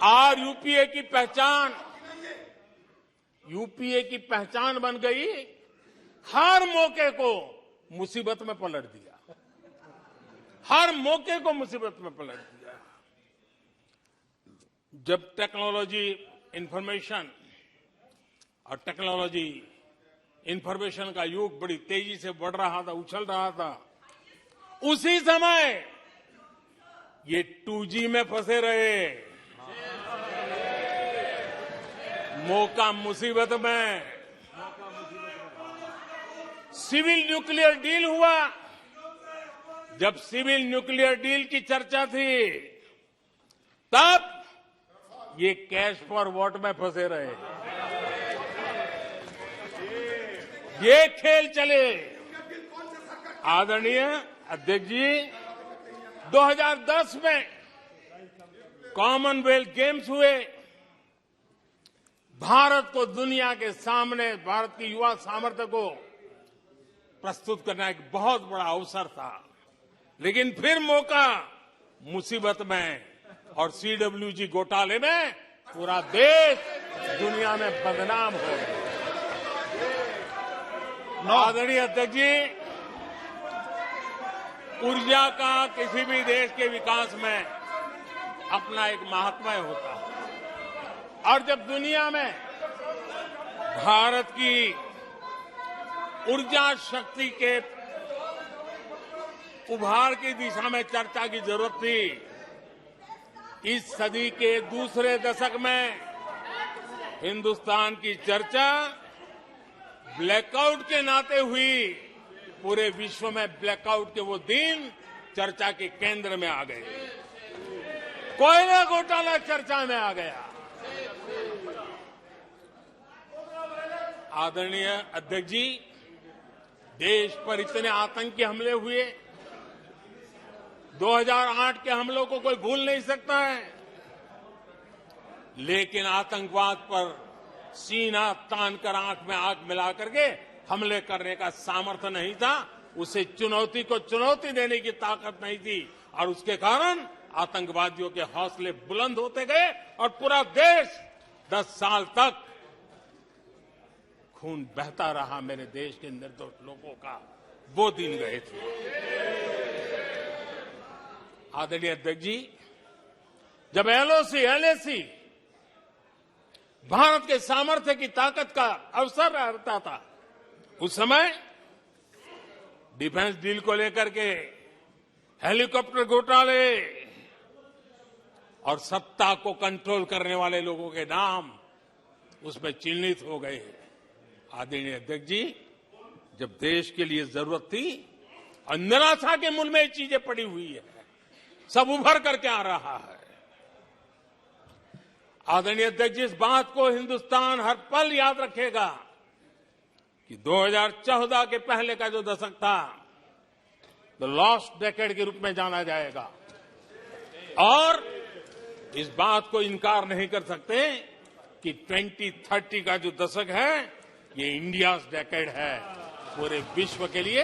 और यूपीए की पहचान बन गई। हर मौके को मुसीबत में पलट दिया, हर मौके को मुसीबत में पलट दिया। जब टेक्नोलॉजी इंफॉर्मेशन का युग बड़ी तेजी से बढ़ रहा था, उछल रहा था, उसी समय ये 2G में फंसे रहे। मौका मुसीबत में। सिविल न्यूक्लियर डील हुआ। जब सिविल न्यूक्लियर डील की चर्चा थी, तब ये कैश फॉर वॉट में फंसे रहे। ये खेल चले। आदरणीय अध्यक्ष जी, 2010 में कॉमनवेल्थ गेम्स हुए। भारत को दुनिया के सामने, भारत की युवा सामर्थ्य को प्रस्तुत करना एक बहुत बड़ा अवसर था। लेकिन फिर मौका मुसीबत में, और CWG घोटाले में पूरा देश दुनिया में बदनाम हो गया। आदरणीय अध्यक्ष जी, ऊर्जा का किसी भी देश के विकास में अपना एक महात्म्य होता है, और जब दुनिया में भारत की ऊर्जा शक्ति के उभार की दिशा में चर्चा की जरूरत थी, इस सदी के दूसरे दशक में हिंदुस्तान की चर्चा ब्लैकआउट के नाते हुई। पूरे विश्व में ब्लैकआउट के वो दिन चर्चा के केंद्र में आ गए। कोयला घोटाला चर्चा में आ गया। आदरणीय अध्यक्ष जी, देश पर इतने आतंकी हमले हुए। 2008 के हमलों को कोई भूल नहीं सकता है, लेकिन आतंकवाद पर सीना तान कर, आंख में आंख मिला करके हमले करने का सामर्थ्य नहीं था। उसे चुनौती को चुनौती देने की ताकत नहीं थी, और उसके कारण आतंकवादियों के हौसले बुलंद होते गए, और पूरा देश 10 साल तक खून बहता रहा। मेरे देश के निर्दोष लोगों का वो दिन गए थे। आदरणीय अध्यक्ष जी, जब LOC भारत के सामर्थ्य की ताकत का अवसर रहता था, उस समय डिफेंस डील को लेकर के हेलीकॉप्टर घोटाले और सत्ता को कंट्रोल करने वाले लोगों के नाम उसमें चिन्हित हो गए। आदरणीय अध्यक्ष जी, जब देश के लिए जरूरत थी और निराशा के मूल में ये चीजें पड़ी हुई है, सब उभर करके आ रहा है। आदरणीय अध्यक्ष जी, इस बात को हिंदुस्तान हर पल याद रखेगा कि 2014 के पहले का जो दशक था, द लॉस्ट डेकेड के रूप में जाना जाएगा, और इस बात को इनकार नहीं कर सकते कि 2030 का जो दशक है, ये इंडियाज डेकेड है। पूरे विश्व के लिए